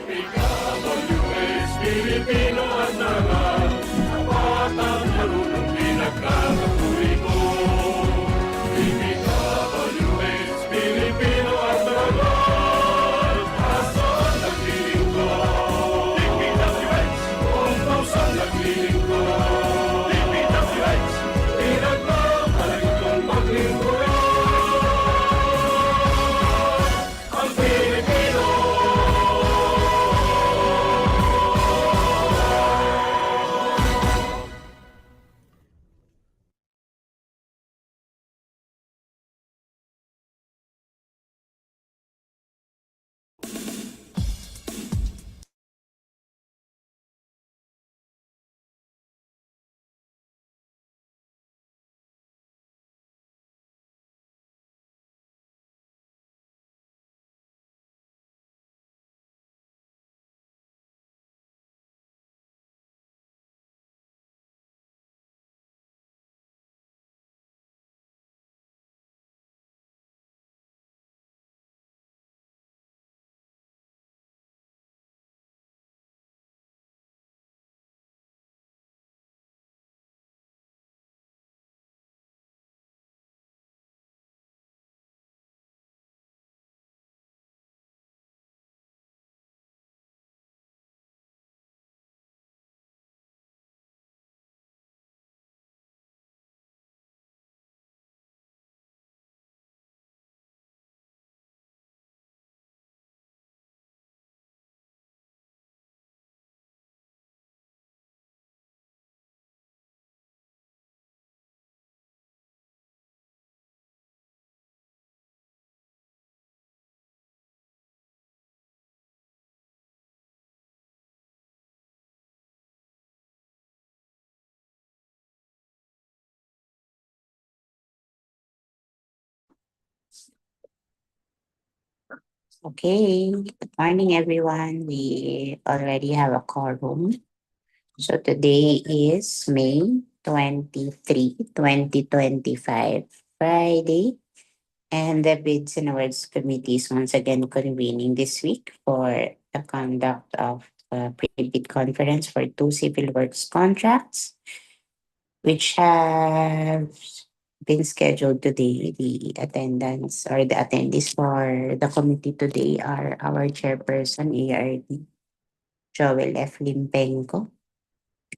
DPWH, Pilipino at lahat, batang marunong pinagkakapuri ko. DPWH, Pilipino at lahat, asaan naglilingkod. DPWH, kung pausang naglilingkod. DPWH, pinagmamalang kong maglingkod. Ang Pilipino. Okay, good morning everyone. We already have a quorum. So today is May 23, 2025, Friday. And the Bids and Awards Committee is once again convening this week for the conduct of a pre-bid conference for two civil works contracts, which have been scheduled today. The attendance or the attendees for the committee today are our chairperson, ARD, Joel F. Limpenko.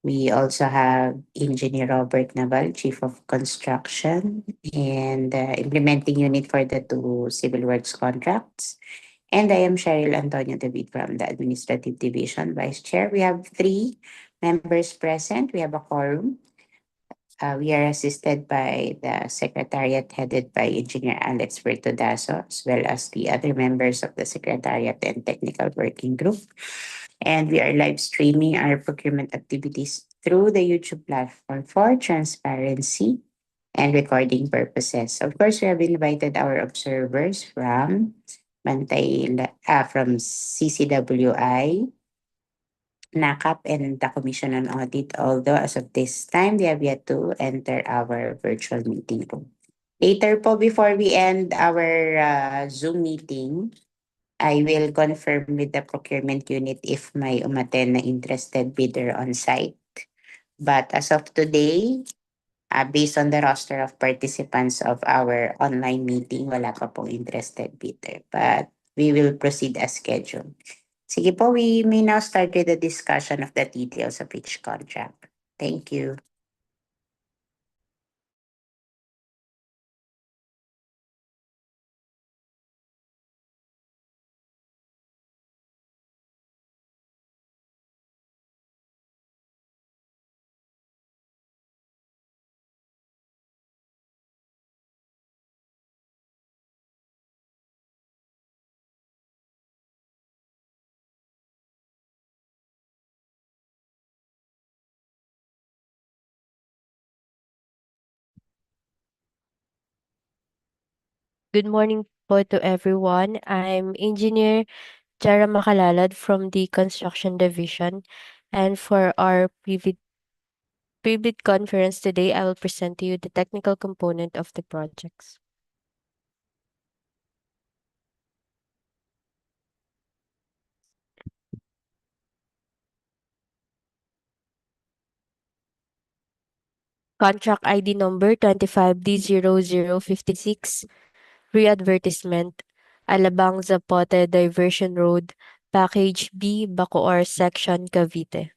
We also have Engineer Robert Naval, Chief of Construction and Implementing Unit for the two civil works contracts. And I am Cheryl Antonio David from the Administrative Division, Vice Chair. We have three members present. We have a quorum. We are assisted by the Secretariat headed by Engineer Alex Bertodaso, as well as the other members of the Secretariat and Technical Working Group. And we are live streaming our procurement activities through the YouTube platform for transparency and recording purposes. Of course, we have invited our observers from from CCWI, NACAP, and the Commission on Audit, although as of this time, they have yet to enter our virtual meeting room. Later po, before we end our Zoom meeting, I will confirm with the procurement unit if may umattend na interested bidder on site. But as of today, based on the roster of participants of our online meeting, wala pa pong interested bidder. But we will proceed as scheduled. Sige po, we may now start with the discussion of the details of each contract. Thank you. Good morning po to everyone. I'm Engineer Jara Makalalad from the Construction Division. And for our pre-bid conference today, I will present to you the technical component of the projects. Contract ID number 25D0056, Re-advertisement, Alabang-Zapote Diversion Road, Package B, BACOOR Section, Cavite.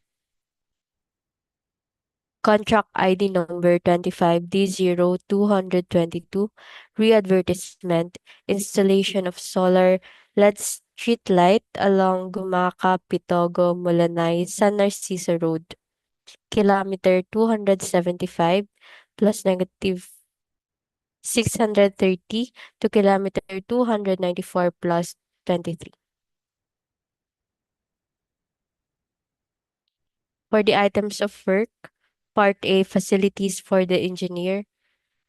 Contract ID number 25D0222, Re-advertisement, Installation of Solar LED Street Light along GUMACA-PITOGO-MULANAY-SN Narciso Road, Kilometer 275 plus negative 630 to kilometer 294 plus 23. For the items of work, Part A, Facilities for the Engineer,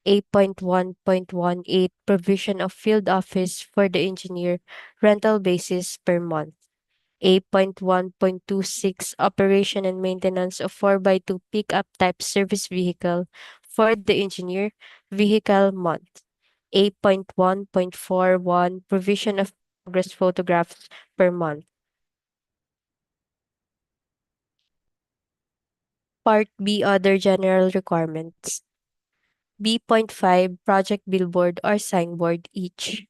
8.1.18, Provision of Field Office for the Engineer, Rental Basis per month. 8.1.26, Operation and Maintenance of 4x2 Pickup Type Service Vehicle for the Engineer, Vehicle Month. 8.1.41, Provision of Progress Photographs per month. Part B, Other General Requirements. B.5, Project Billboard or Signboard each.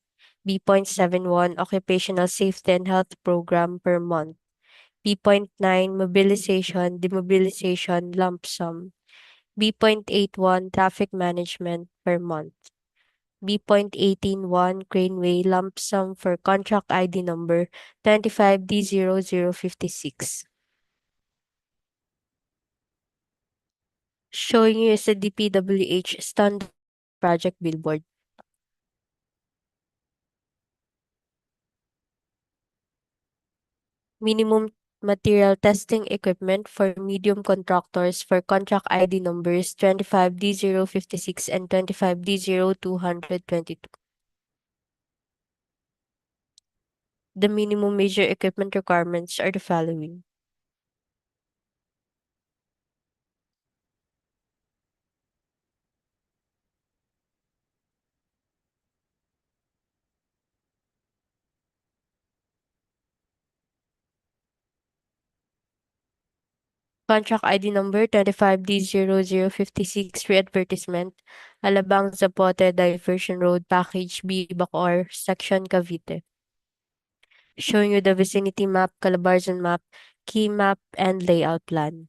B.71, Occupational Safety and Health Program per month. B.9, Mobilization, Demobilization, Lump Sum. B.81, Traffic Management per month. B.181, Craneway Lump Sum for Contract ID number 25D0056. Showing you is a Dpwh standard project billboard. Minimum material testing equipment for medium contractors for contract ID numbers 25D056 and 25D0222. The minimum major equipment requirements are the following. Contract ID number 25D0056, Re-advertisement, Alabang-Zapote Diversion Road, Package B, BACOOR, Section, Cavite. Showing you the vicinity map, Calabarzon map, key map, and layout plan.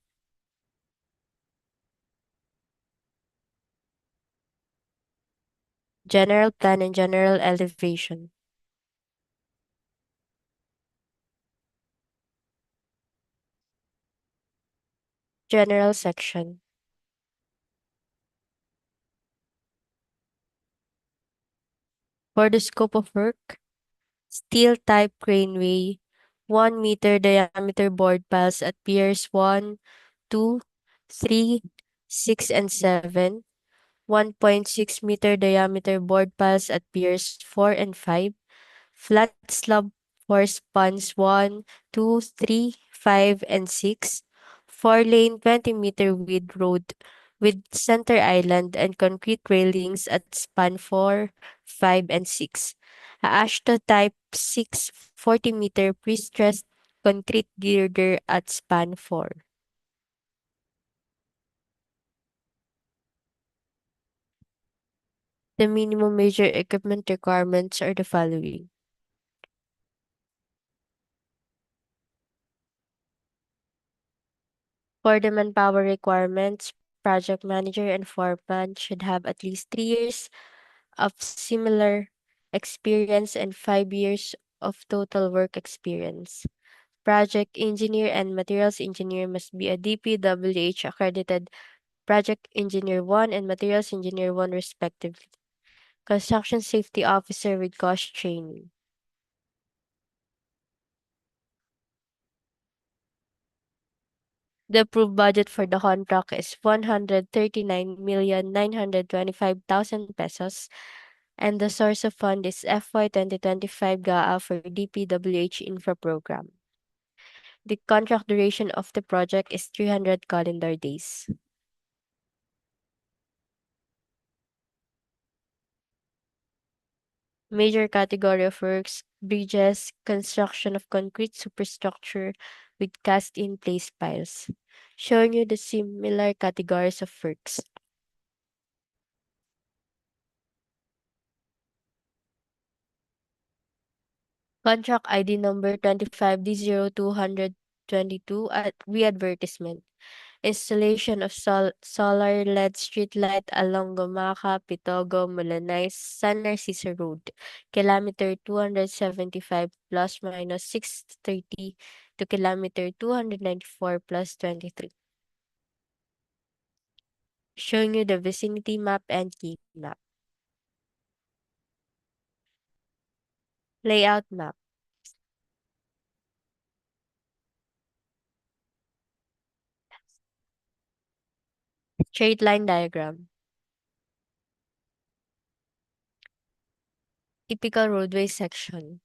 General plan and general elevation. General section. For the scope of work, steel type craneway, 1 meter diameter board piles at piers 1, 2, 3, 6, and 7, 1.6 meter diameter board piles at piers 4 and 5, flat slab for spans 1, 2, 3, 5, and 6, 4-lane 20-meter width road with center island and concrete railings at span 4, 5, and 6. A ASHTO type 6 40-meter pre-stressed concrete girder at span 4. The minimum major equipment requirements are the following. For the manpower requirements, project manager and foreman should have at least 3 years of similar experience and 5 years of total work experience. Project engineer and materials engineer must be a DPWH accredited project engineer 1 and materials engineer 1 respectively. Construction safety officer with cost training. The approved budget for the contract is 139,925,000 pesos, and the source of fund is FY 2025 GAA for DPWH Infra Program. The contract duration of the project is 300 calendar days. Major category of works, bridges, construction of concrete superstructure with cast-in-place piles. Showing you the similar categories of works. Contract ID number 25D0222 at re-advertisement. Installation of solar LED streetlight along GUMACA-PITOGO-MULANAY-San Narciso Road, kilometer 275 plus minus 630 to kilometer 294 plus 23. Showing you the vicinity map and key map. Layout map. Straight line diagram. Typical roadway section.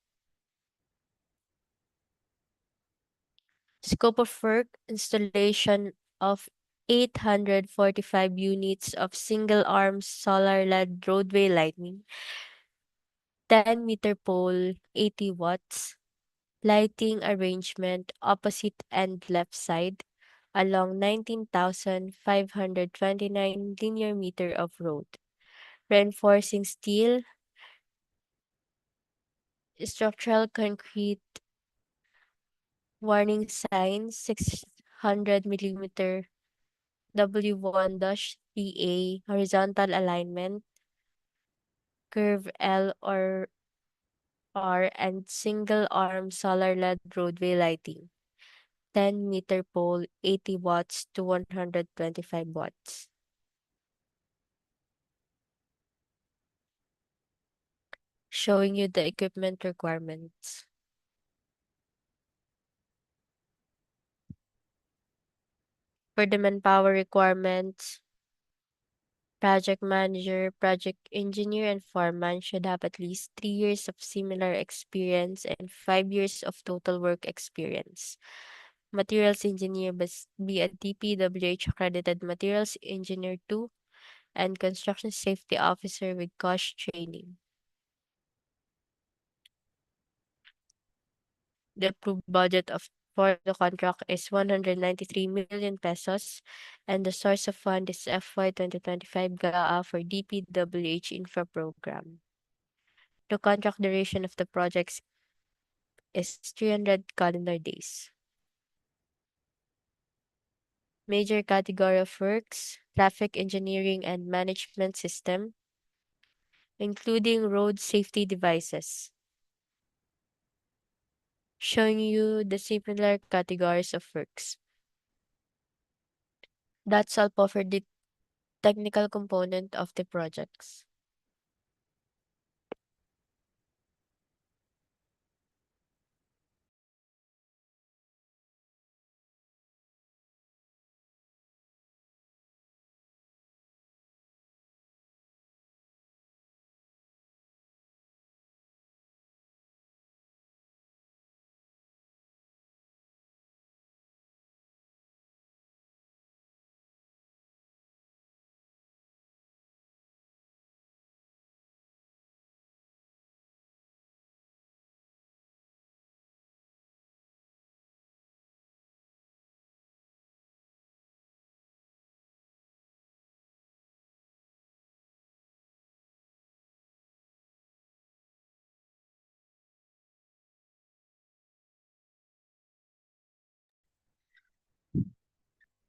Scope of work, installation of 845 units of single-arm solar LED roadway lighting, 10-meter pole, 80 watts, lighting arrangement opposite and left side along 19,529 linear meter of road. Reinforcing steel, structural concrete, warning sign 600 millimeter W1-3A horizontal alignment, curve L or R, and single arm solar LED roadway lighting. 10-meter pole, 80 watts to 125 watts. Showing you the equipment requirements. For the manpower requirements, project manager, project engineer, and foreman should have at least 3 years of similar experience and 5 years of total work experience. Materials engineer must be a Dpwh accredited materials engineer 2 and construction safety officer with COSH training. The approved budget for the contract is 193 million pesos, and the source of fund is FY 2025 GAA for DPWH Infra Program. The contract duration of the projects is 300 calendar days. Major category of works, traffic engineering and management system, including road safety devices. Showing you the similar categories of works. That's all po for the technical component of the projects.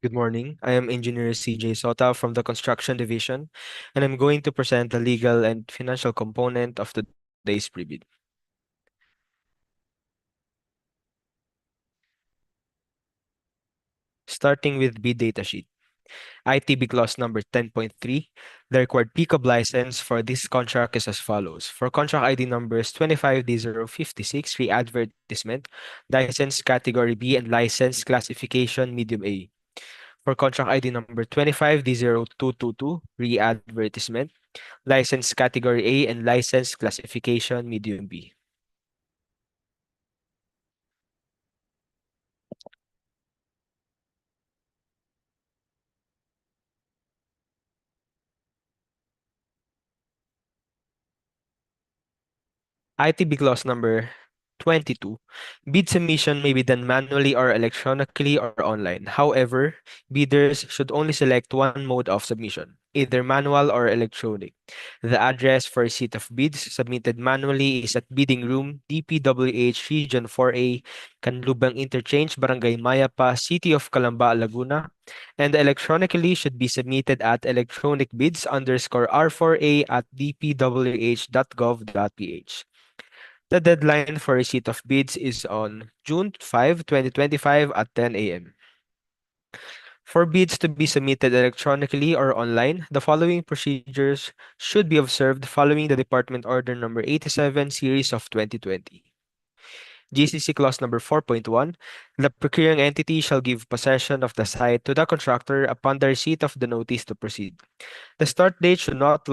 Good morning. I am Engineer CJ Sota from the Construction Division, and I'm going to present the legal and financial component of today's pre-bid. Starting with bid datasheet. ITB clause number 10.3, the required PCOB license for this contract is as follows. For contract ID numbers 25D056, re-advertisement, license category B and license classification medium A. For contract ID number 25D0222, re-advertisement, license category A and license classification medium B. ITB clause number 22. Bid submission may be done manually or electronically or online. However, bidders should only select one mode of submission. either manual or electronic. The address for receipt of bids submitted manually is at Bidding Room, DPWH Region 4A, Canlubang Interchange, Barangay Mayapa, City of Calamba, Laguna, and electronically should be submitted at electronicbids_R4A at dpwh.gov.ph. The deadline for receipt of bids is on June 5, 2025 at 10 a.m. For bids to be submitted electronically or online, the following procedures should be observed following the Department Order Number 87 Series of 2020. GCC Clause Number 4.1, the procuring entity shall give possession of the site to the contractor upon the receipt of the notice to proceed. The start date shall not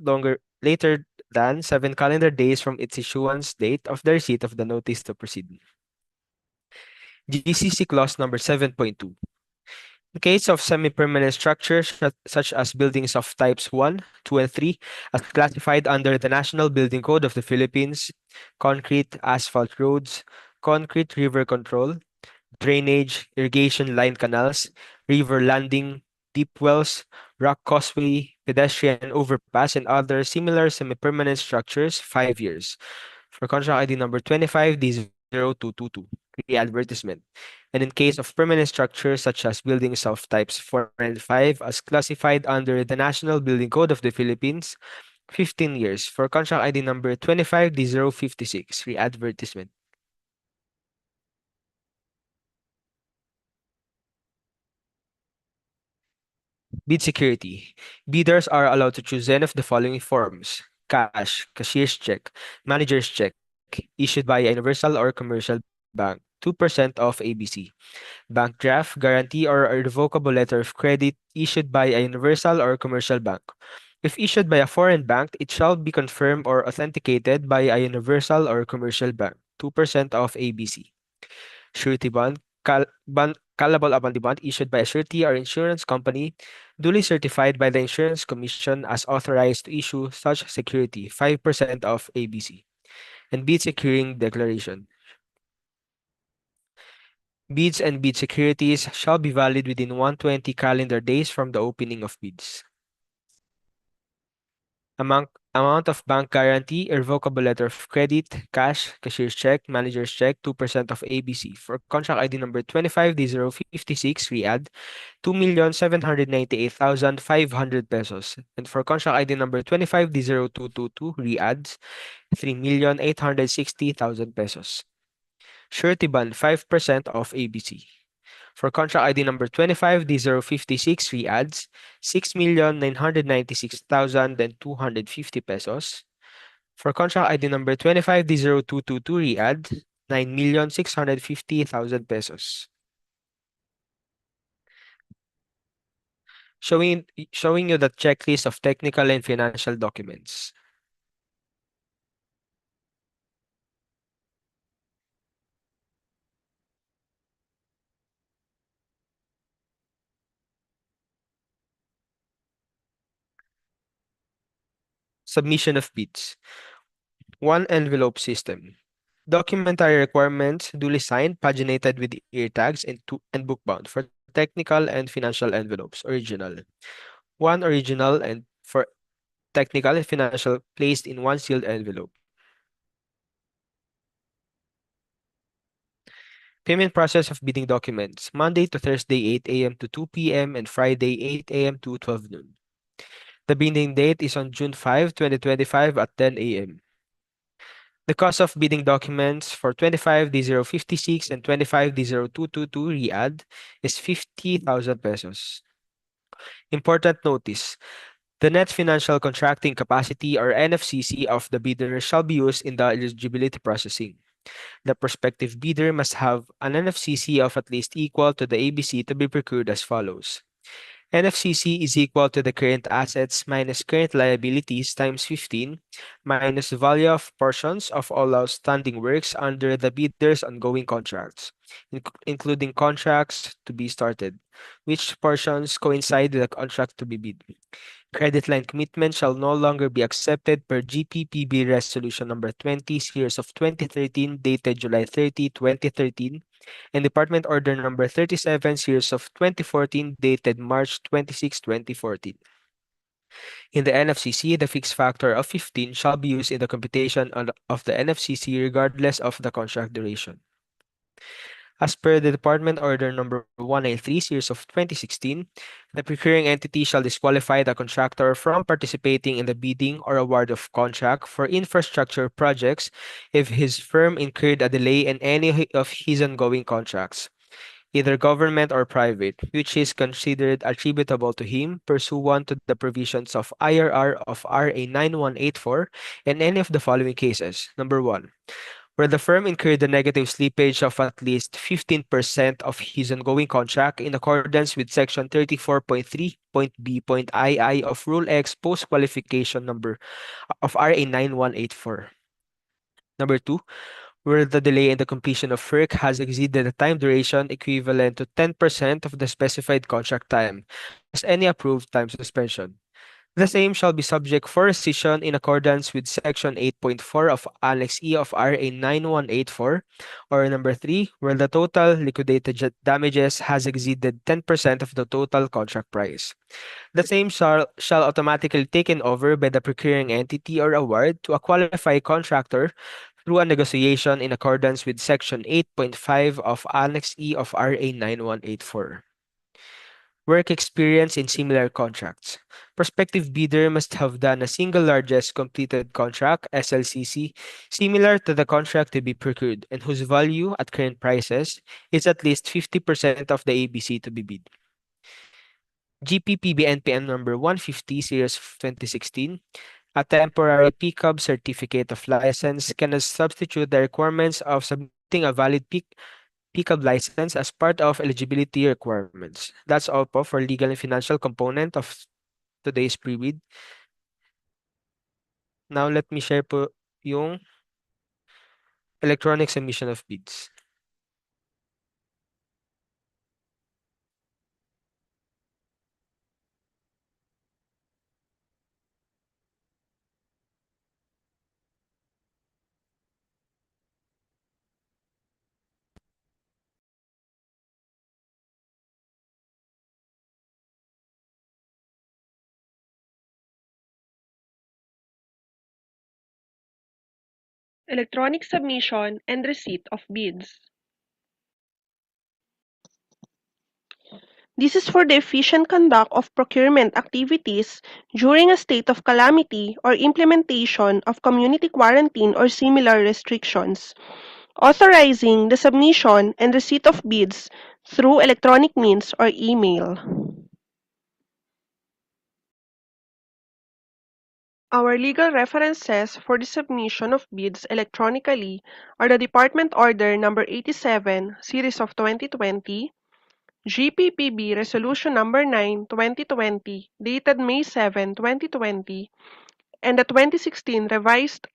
longer later than 7 calendar days from its issuance date of the receipt of the notice to proceed. GCC Clause Number 7.2, in case of semi-permanent structures such as buildings of types 1, 2, and 3, as classified under the National Building Code of the Philippines, concrete asphalt roads, concrete river control, drainage, irrigation line canals, river landing, deep wells, rock causeway, pedestrian overpass, and other similar semi-permanent structures, 5 years. For contract ID number 25D0222, re-advertisement. And in case of permanent structures such as buildings of types 4 and 5 as classified under the National Building Code of the Philippines, 15 years. For contract ID number 25D056, re-advertisement. Bid security. Bidders are allowed to choose any of the following forms: cash, cashier's check, manager's check, issued by a universal or commercial bank, 2% of ABC. Bank draft, guarantee, or a revocable letter of credit issued by a universal or commercial bank. If issued by a foreign bank, it shall be confirmed or authenticated by a universal or commercial bank, 2% of ABC. Surety bond, callable upon demand issued by a surety or insurance company, duly certified by the Insurance Commission as authorized to issue such security, 5% of ABC. And bid securing declaration. Bids and bid securities shall be valid within 120 calendar days from the opening of bids. Amount of bank guarantee, irrevocable letter of credit, cash, cashier's check, manager's check, 2% of ABC. For contract ID number 25D056, re-add 2,798,500 pesos. And for contract ID number 25D0222, re-adds 3,860,000 pesos. Surety bond, 5% of ABC. For contract ID number 25D056, re-adds 6,996,250 pesos. For contract ID number 25D0222, re-add 9,650,000 pesos. Showing you the checklist of technical and financial documents. Submission of bids. One envelope system. Documentary requirements duly signed, paginated with ear tags and bookbound for technical and financial envelopes, original. One original and for technical and financial placed in one sealed envelope. Payment process of bidding documents, Monday to Thursday 8 a.m. to 2 p.m. and Friday 8 a.m. to 12 noon. The bidding date is on June 5, 2025 at 10 a.m. The cost of bidding documents for 25D056 and 25D0222 re-add is 50,000 pesos. Important notice. The net financial contracting capacity or NFCC of the bidder shall be used in the eligibility processing. The prospective bidder must have an NFCC of at least equal to the ABC to be procured as follows. NFCC is equal to the current assets minus current liabilities times 15 minus the value of portions of all outstanding works under the bidder's ongoing contracts, including contracts to be started, which portions coincide with the contract to be bid. Credit line commitment shall no longer be accepted per GPPB Resolution Number 20, Series of 2013, dated July 30, 2013, and Department Order Number 37, Series of 2014, dated March 26, 2014. In the NFCC, the fixed factor of 15 shall be used in the computation of the NFCC regardless of the contract duration. As per the Department Order Number 193, Series of 2016, the procuring entity shall disqualify the contractor from participating in the bidding or award of contract for infrastructure projects if his firm incurred a delay in any of his ongoing contracts, either government or private, which is considered attributable to him pursuant to the provisions of IRR of RA 9184 in any of the following cases. Number 1, where the firm incurred the negative slippage of at least 15% of his ongoing contract in accordance with Section 34.3.B.II of Rule X post-qualification number of RA 9184. Number 2, where the delay in the completion of work has exceeded the time duration equivalent to 10% of the specified contract time, as any approved time suspension. The same shall be subject for rescission in accordance with Section 8.4 of Annex E of RA 9184, or number 3, where the total liquidated damages has exceeded 10% of the total contract price. The same shall automatically taken over by the procuring entity or award to a qualified contractor through a negotiation in accordance with Section 8.5 of Annex E of RA 9184. Work experience in similar contracts. Prospective bidder must have done a single largest completed contract (SLCC) similar to the contract to be procured and whose value at current prices is at least 50% of the ABC to be bid. GPPB NPM number 150 series of 2016, a temporary PCOB certificate of license cannot substitute the requirements of submitting a valid PCOB license as part of eligibility requirements. That's all po for legal and financial component of today's pre-bid. Now let me share po yung electronic submission of bids. Electronic submission and receipt of bids. This is for the efficient conduct of procurement activities during a state of calamity or implementation of community quarantine or similar restrictions, authorizing the submission and receipt of bids through electronic means or email. Our legal references for the submission of bids electronically are the Department Order Number 87, Series of 2020, GPPB Resolution Number 9, 2020, dated May 7, 2020, and the 2016 Revised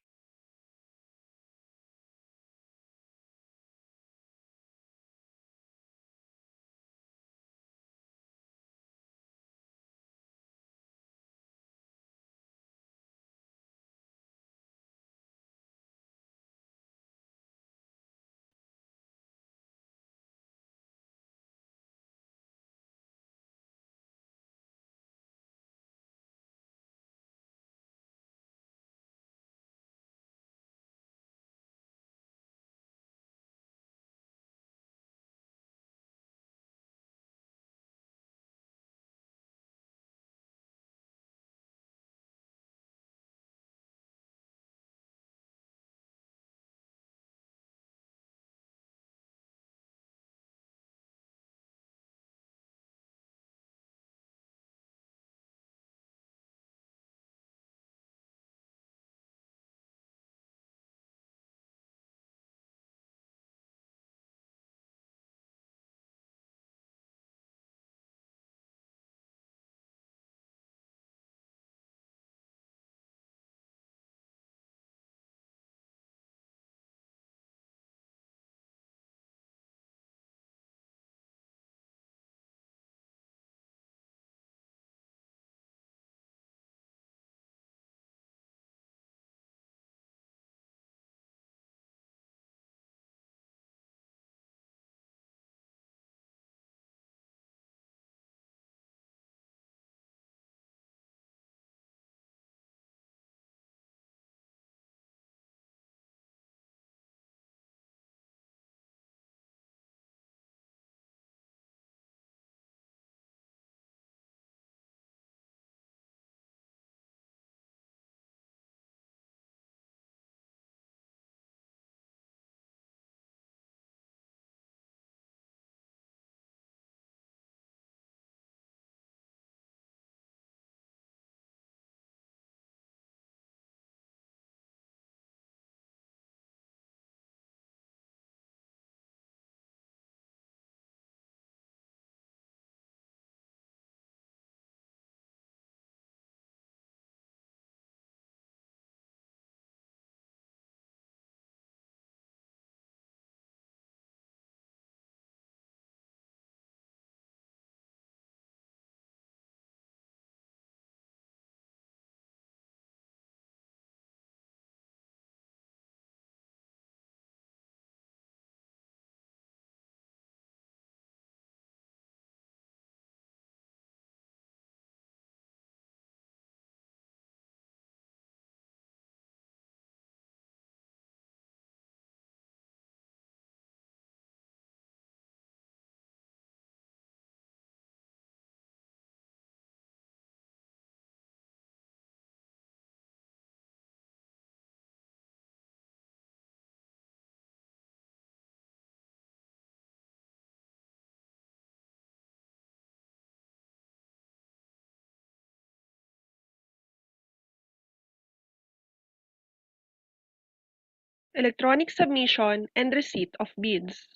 electronic submission and receipt of bids.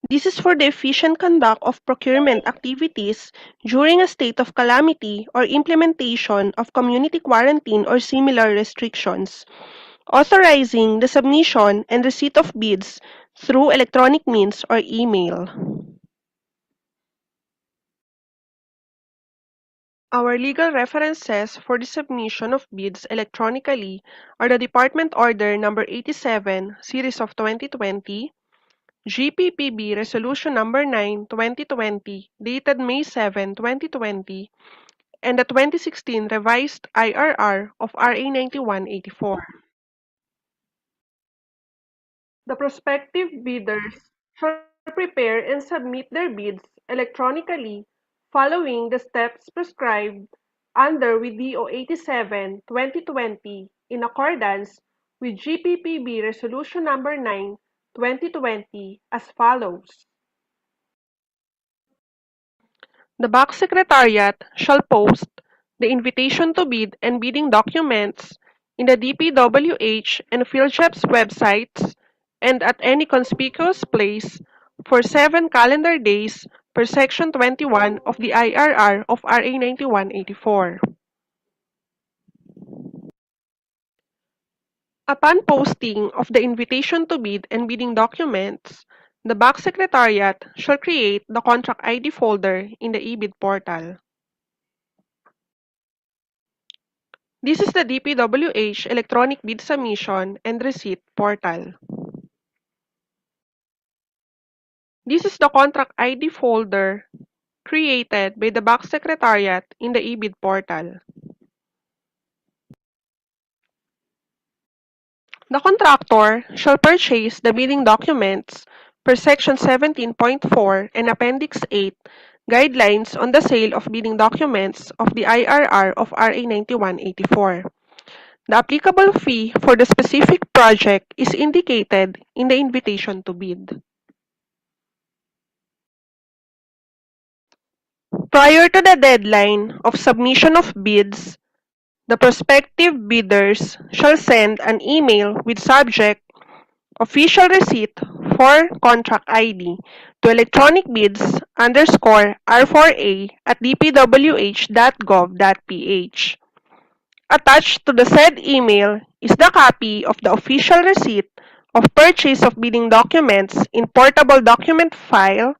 This is for the efficient conduct of procurement activities during a state of calamity or implementation of community quarantine or similar restrictions, authorizing the submission and receipt of bids through electronic means or email. Our legal references for the submission of bids electronically are the Department Order Number 87, Series of 2020, GPPB Resolution Number 9, 2020, dated May 7, 2020, and the 2016 revised IRR of RA 9184. The prospective bidders shall prepare and submit their bids electronically following the steps prescribed under WDO 87, 2020 in accordance with GPPB Resolution Number 9, 2020 as follows. The BAC Secretariat shall post the invitation to bid and bidding documents in the Dpwh and PhilJEP's websites and at any conspicuous place for 7 calendar days per Section 21 of the IRR of RA 9184. Upon posting of the invitation to bid and bidding documents, the BAC Secretariat shall create the contract ID folder in the eBid portal. This is the Dpwh Electronic Bid Submission and Receipt portal. This is the contract ID folder created by the BAC Secretariat in the eBid portal. The contractor shall purchase the bidding documents per Section 17.4 and Appendix 8 Guidelines on the Sale of Bidding Documents of the IRR of RA 9184. The applicable fee for the specific project is indicated in the invitation to bid. Prior to the deadline of submission of bids, the prospective bidders shall send an email with subject official receipt for contract ID to electronicbids_R4A@dpwh.gov.ph. Attached to the said email is the copy of the official receipt of purchase of bidding documents in portable document file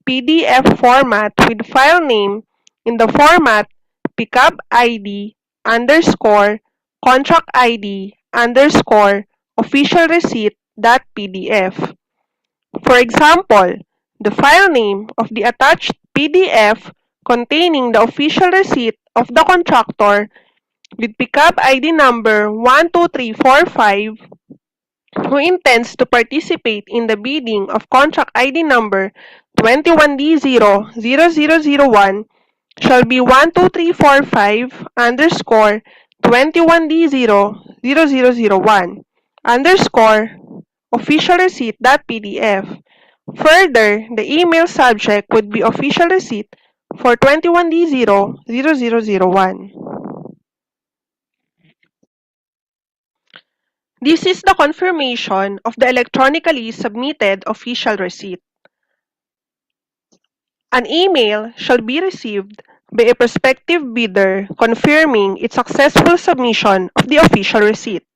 PDF format with file name in the format pickup ID underscore contract ID underscore official receipt dot PDF. For example, the file name of the attached PDF containing the official receipt of the contractor with pickup ID number 12345 who intends to participate in the bidding of contract ID number 21D00001 shall be 12345 underscore 21D00001 underscore official receipt.pdf. Further, the email subject would be official receipt for 21D00001. This is the confirmation of the electronically submitted official receipt. An email shall be received by a prospective bidder confirming its successful submission of the official receipt.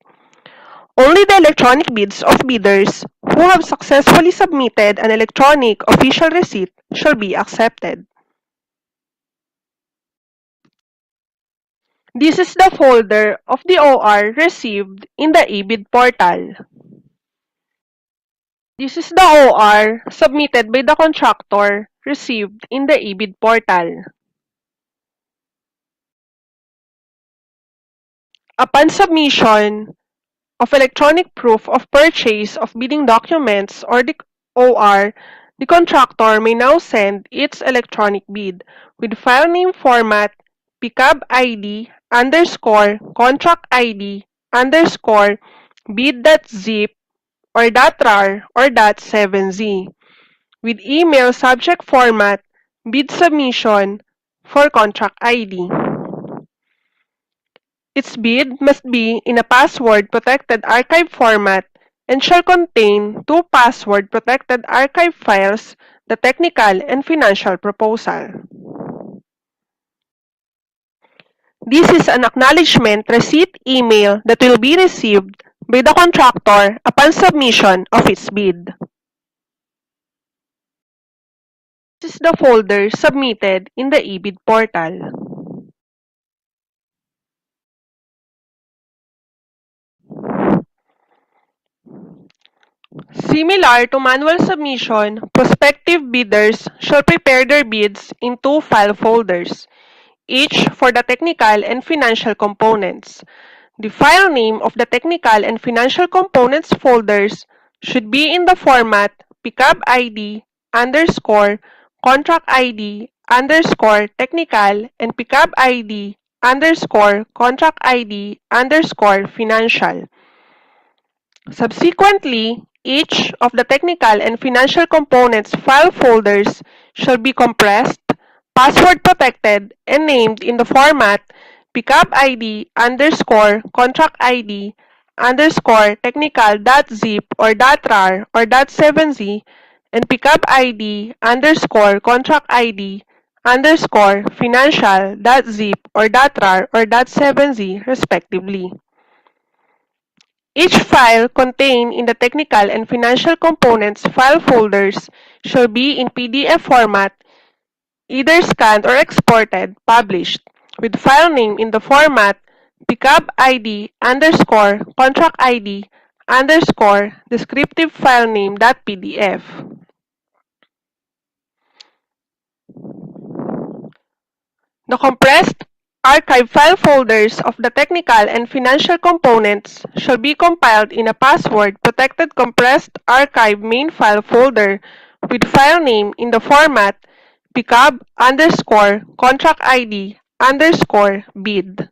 Only the electronic bids of bidders who have successfully submitted an electronic official receipt shall be accepted. This is the folder of the OR received in the eBid portal. This is the OR submitted by the contractor received in the eBid portal. Upon submission of electronic proof of purchase of bidding documents or the OR, the contractor may now send its electronic bid with file name format pickup ID underscore contract ID underscore bid.zip or .rar or .7z with email subject format bid submission for contract ID. Its bid must be in a password-protected archive format and shall contain two password-protected archive files, the technical and financial proposal. This is an acknowledgement receipt email that will be received by the contractor upon submission of its bid. This is the folder submitted in the eBid portal. Similar to manual submission, prospective bidders shall prepare their bids in two file folders, each for the technical and financial components. The file name of the technical and financial components folders should be in the format pickup ID underscore contract ID underscore technical and pickup ID underscore contract ID underscore financial. Subsequently, each of the technical and financial components file folders shall be compressed, password protected, and named in the format pickup ID underscore contract ID underscore technical.zip or .rar or .7z and pickup ID underscore contract ID underscore financial.zip or .rar or .7z respectively. Each file contained in the technical and financial components file folders shall be in PDF format, either scanned or exported, published, with file name in the format pickup ID underscore contract ID underscore descriptive file name.pdf. The compressed archive file folders of the technical and financial components shall be compiled in a password-protected compressed archive main file folder with file name in the format pickup underscore contract ID underscore bid.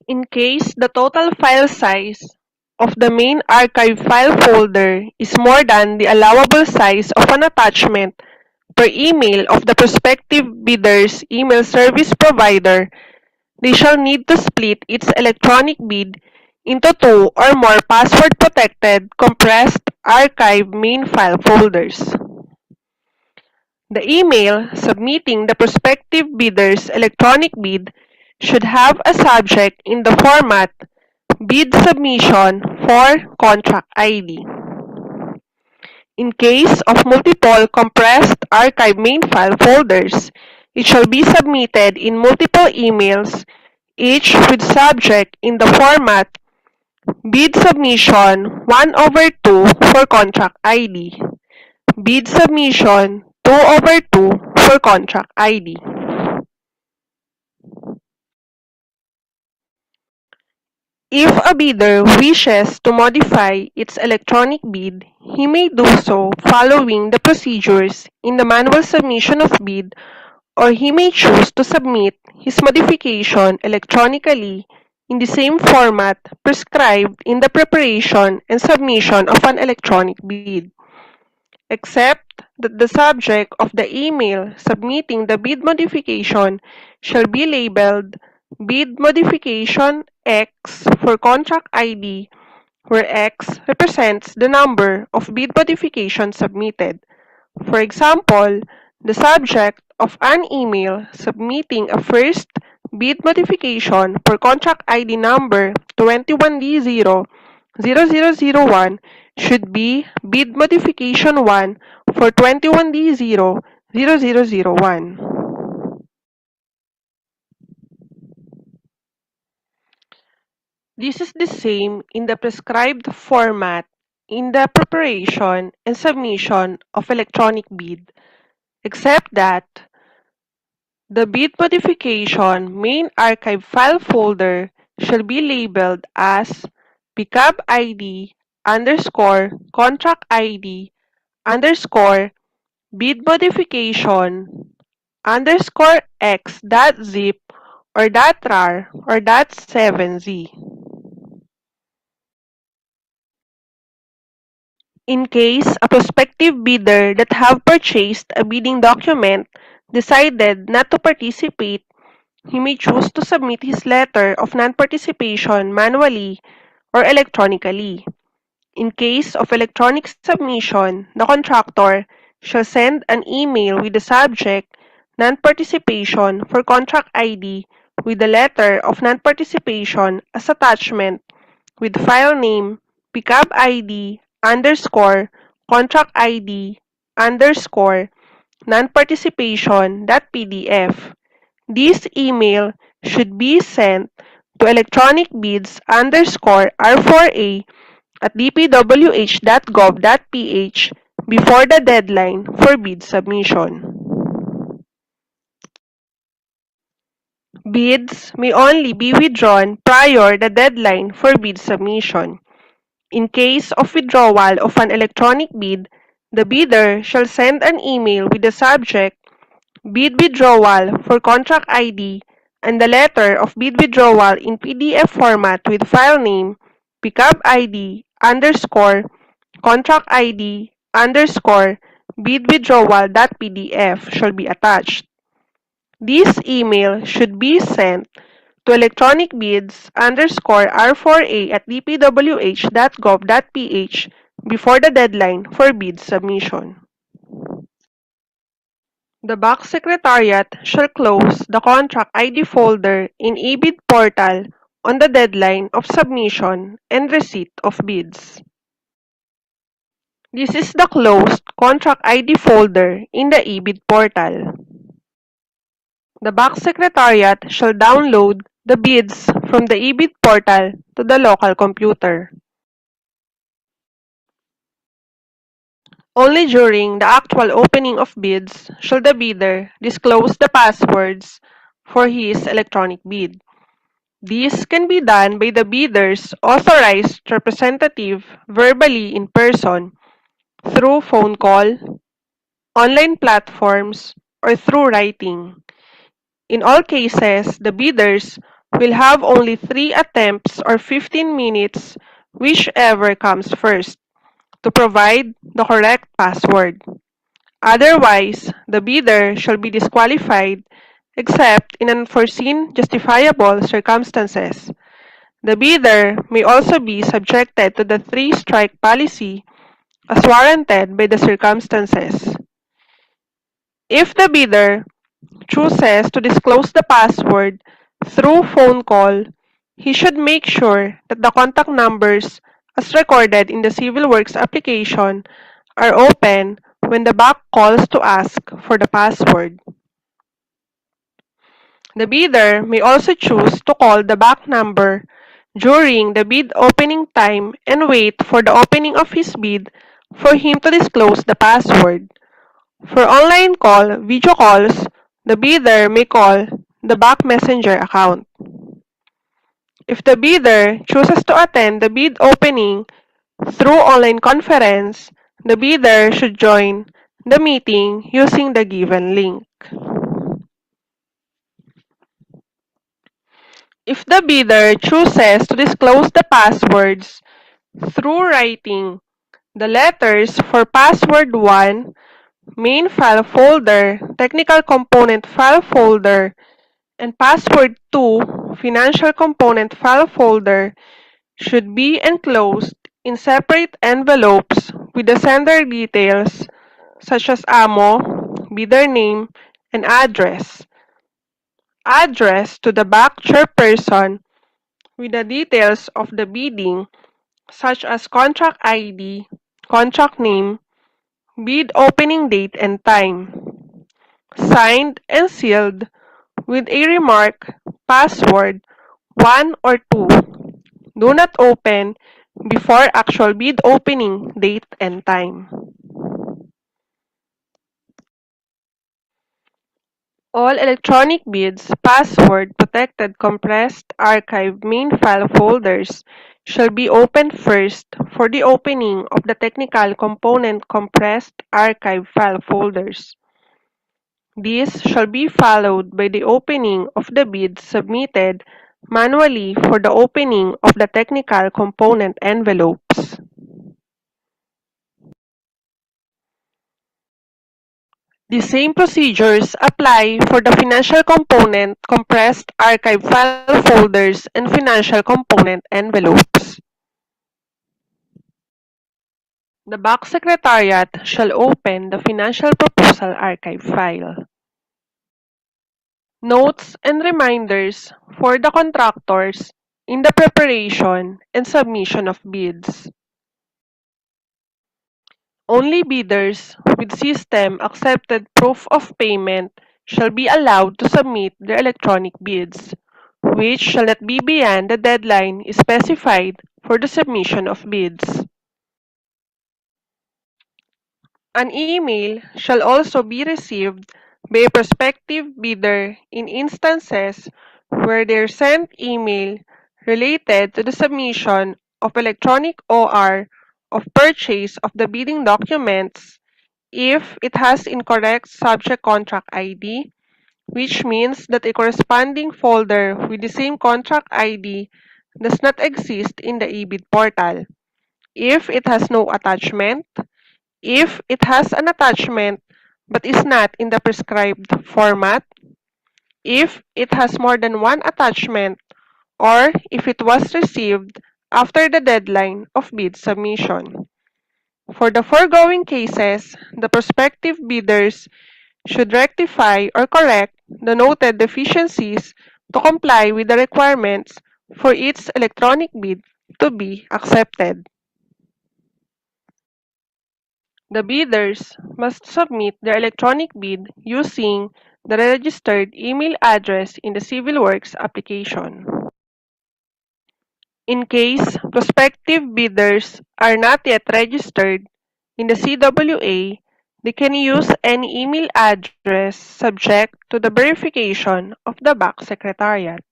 In case the total file size of the main archive file folder is more than the allowable size of an attachment per email of the prospective bidder's email service provider, they shall need to split its electronic bid into two or more password-protected compressed archive main file folders. The email submitting the prospective bidder's electronic bid should have a subject in the format bid submission for contract ID. In case of multiple compressed archive main file folders, it shall be submitted in multiple emails, each with subject in the format bid submission 1/2 for contract ID, bid submission 2/2 for contract ID. If a bidder wishes to modify its electronic bid, he may do so following the procedures in the manual submission of bid, or he may choose to submit his modification electronically in the same format prescribed in the preparation and submission of an electronic bid, except that the subject of the email submitting the bid modification shall be labeled Bid Modification X for contract ID, where X represents the number of bid modifications submitted. For example, the subject of an email submitting a first bid modification for contract ID number 21D00001 should be bid modification 1 for 21D00001. This is the same in the prescribed format in the preparation and submission of electronic bid, except that the bid modification main archive file folder shall be labeled as pickup ID underscore contract ID underscore bid modification underscore x.zip or .rar or .7z. In case a prospective bidder that have purchased a bidding document decided not to participate he may choose to submit his letter of non-participation manually or electronically. In case of electronic submission, the contractor shall send an email with the subject non-participation for contract ID with the letter of non-participation as attachment with file name pickup ID underscore contract ID underscore non-participation.pdf. This email should be sent to electronicbids underscore R4A at dpwh.gov.ph before the deadline for bid submission. Bids may only be withdrawn prior the deadline for bid submission. In case of withdrawal of an electronic bid, the bidder shall send an email with the subject bid withdrawal for contract ID and the letter of bid withdrawal in PDF format with file name pickup ID underscore contract ID underscore bid withdrawal.pdf shall be attached. This email should be sent to electronic bids underscore R4A at dpwh.gov.ph before the deadline for bid submission. The BAC Secretariat shall close the contract ID folder in eBid portal on the deadline of submission and receipt of bids. This is the closed contract ID folder in the eBid portal. The BAC Secretariat shall download the bids from the eBid portal to the local computer. Only during the actual opening of bids shall the bidder disclose the passwords for his electronic bid. This can be done by the bidder's authorized representative verbally in person, through phone call, online platforms, or through writing. In all cases, the bidders will have only 3 attempts or 15 minutes, whichever comes first, to provide the correct password. Otherwise, the bidder shall be disqualified except in unforeseen justifiable circumstances. The bidder may also be subjected to the three-strike policy as warranted by the circumstances. If the bidder chooses to disclose the password through phone call, he should make sure that the contact numbers as recorded in the Civil Works application are open when the BAC calls to ask for the password. The bidder may also choose to call the BAC number during the bid opening time and wait for the opening of his bid for him to disclose the password. For online video calls, the bidder may call the BAC Messenger account. If the bidder chooses to attend the bid opening through online conference, the bidder should join the meeting using the given link. If the bidder chooses to disclose the passwords through writing, the letters for password 1, main file folder, technical component file folder, and password 2, financial component file folder, should be enclosed in separate envelopes with the sender details such as AMO, bidder name, and address. Address to the BAC chairperson with the details of the bidding such as contract ID, contract name, bid opening date and time. Signed and sealed with a remark, password 1 or 2. Do not open before actual bid opening date and time. All electronic bids, password-protected compressed archive main file folders shall be opened first for the opening of the technical component compressed archive file folders. This shall be followed by the opening of the bids submitted manually for the opening of the technical component envelopes. The same procedures apply for the financial component, compressed archive file folders, and financial component envelopes. The BAC Secretariat shall open the Financial Proposal Archive file. Notes and reminders for the contractors in the preparation and submission of bids. Only bidders with system-accepted proof of payment shall be allowed to submit their electronic bids, which shall not be beyond the deadline specified for the submission of bids. An email shall also be received by a prospective bidder in instances where their sent email related to the submission of electronic OR of purchase of the bidding documents if it has incorrect subject contract ID, which means that a corresponding folder with the same contract ID does not exist in the eBid portal, if it has no attachment, if it has an attachment but is not in the prescribed format, if it has more than one attachment, or if it was received after the deadline of bid submission. For the foregoing cases, the prospective bidders should rectify or correct the noted deficiencies to comply with the requirements for its electronic bid to be accepted. The bidders must submit their electronic bid using the registered email address in the Civil Works application. In case prospective bidders are not yet registered in the CWA, they can use any email address subject to the verification of the BAC Secretariat.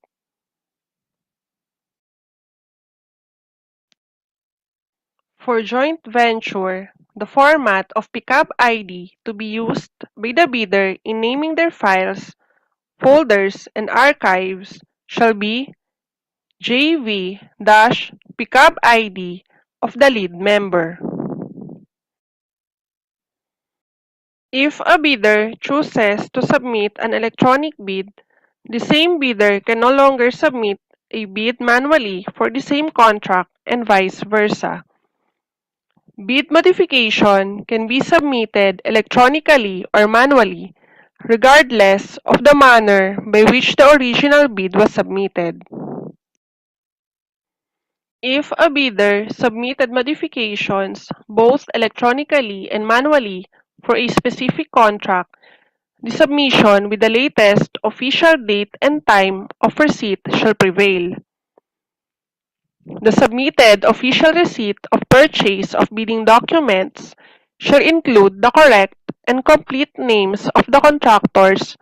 For joint venture, the format of pickup ID to be used by the bidder in naming their files, folders, and archives shall be JV-pickup ID of the lead member. If a bidder chooses to submit an electronic bid, the same bidder can no longer submit a bid manually for the same contract and vice versa. Bid modification can be submitted electronically or manually, regardless of the manner by which the original bid was submitted. If a bidder submitted modifications both electronically and manually for a specific contract, the submission with the latest official date and time of receipt shall prevail. The submitted official receipt of purchase of bidding documents shall include the correct and complete names of the contractors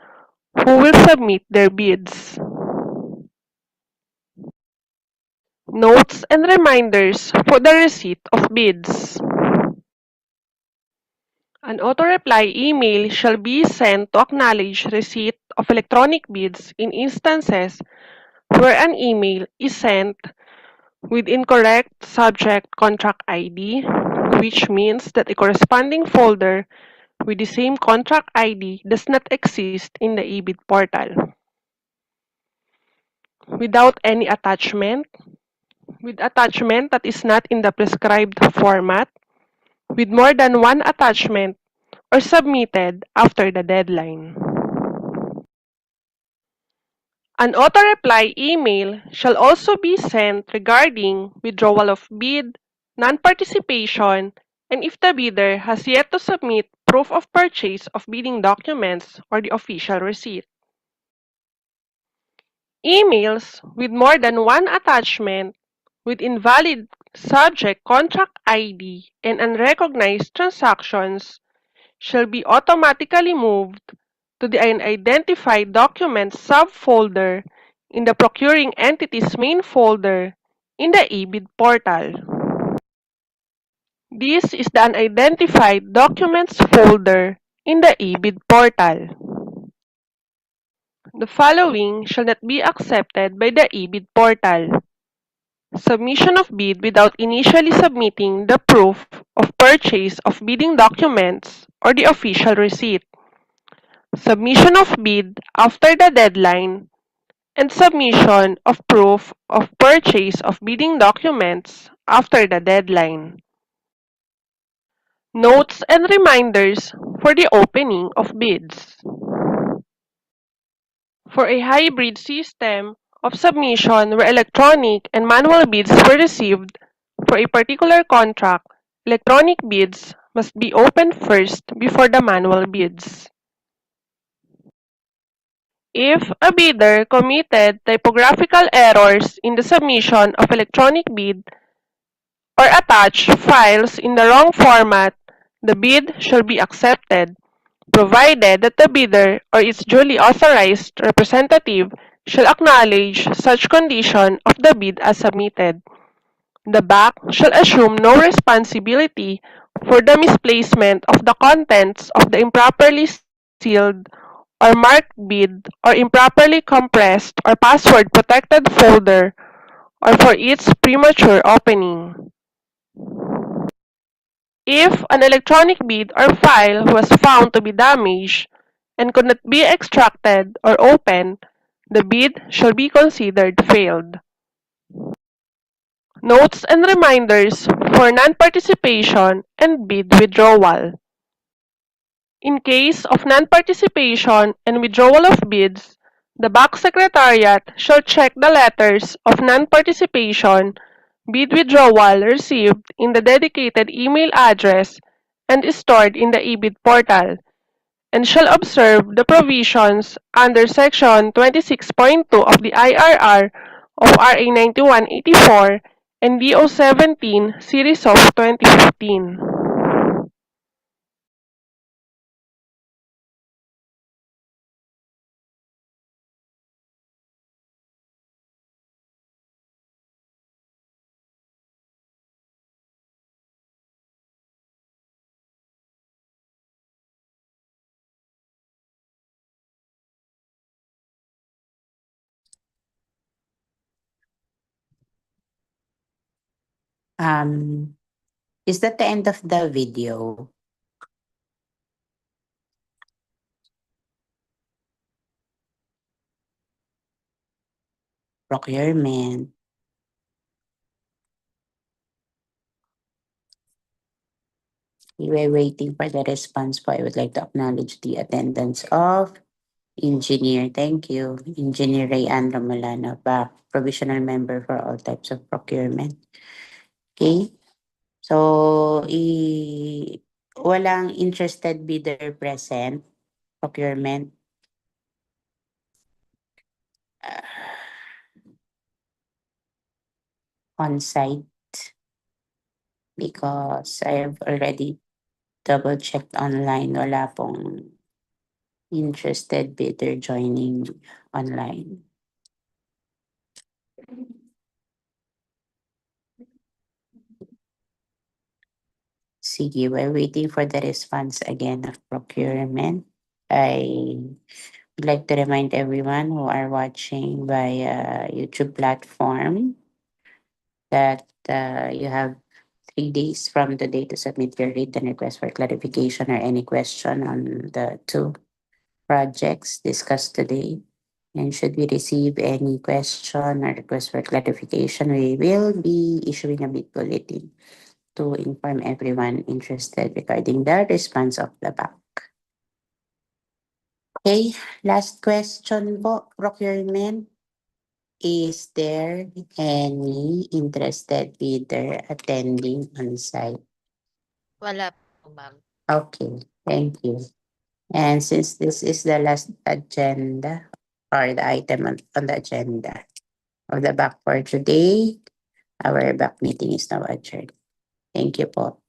who will submit their bids. Notes and reminders for the receipt of bids. An auto-reply email shall be sent to acknowledge receipt of electronic bids in instances where an email is sent with incorrect subject contract ID, which means that a corresponding folder with the same contract ID does not exist in the eBid portal. Without any attachment, with attachment that is not in the prescribed format, with more than one attachment, or submitted after the deadline. An auto-reply email shall also be sent regarding withdrawal of bid, non-participation, and if the bidder has yet to submit proof of purchase of bidding documents or the official receipt. Emails with more than one attachment with invalid subject contract ID and unrecognized transactions shall be automatically moved to the unidentified documents subfolder in the procuring entity's main folder in the eBid portal. This is the unidentified documents folder in the eBid portal. The following shall not be accepted by the eBid portal. Submission of bid without initially submitting the proof of purchase of bidding documents or the official receipt. submission of bid after the deadline, and submission of proof of purchase of bidding documents after the deadline. Notes and reminders for the opening of bids. For a hybrid system of submission where electronic and manual bids were received for a particular contract, electronic bids must be opened first before the manual bids. If a bidder committed typographical errors in the submission of electronic bid or attached files in the wrong format, the bid shall be accepted, provided that the bidder or its duly authorized representative shall acknowledge such condition of the bid as submitted. The BAC shall assume no responsibility for the misplacement of the contents of the improperly sealed or marked bid or improperly compressed or password-protected folder or for its premature opening. If an electronic bid or file was found to be damaged and could not be extracted or opened, the bid shall be considered failed. Notes and reminders for non-participation and bid withdrawal. In case of non-participation and withdrawal of bids, the BAC Secretariat shall check the letters of non-participation bid withdrawal received in the dedicated email address and is stored in the eBid portal, and shall observe the provisions under Section 26.2 of the IRR of RA 9184 and DO 17 Series of 2015. Is that the end of the video? Procurement. We were waiting for the response po. I would like to acknowledge the attendance of Engineer. Thank you. Engineer Rayan Romulano, back provisional member for all types of procurement. Okay. So, walang interested bidder present. Procurement. On site because I have already double checked online. Wala pong interested bidder joining online. Sige, we're waiting for the response again of procurement. I would like to remind everyone who are watching via YouTube platform that you have 3 days from today to submit your written request for clarification or any question on the 2 projects discussed today. And should we receive any question or request for clarification, we will be issuing a bid bulletin to inform everyone interested regarding the response of the bank. Okay, last question po, procurement. Is there any interested bidder attending on site? Wala po, ma'am. Okay, thank you. And since this is the last agenda or the item on the agenda of the back for today, our back meeting is now adjourned. Thank you po.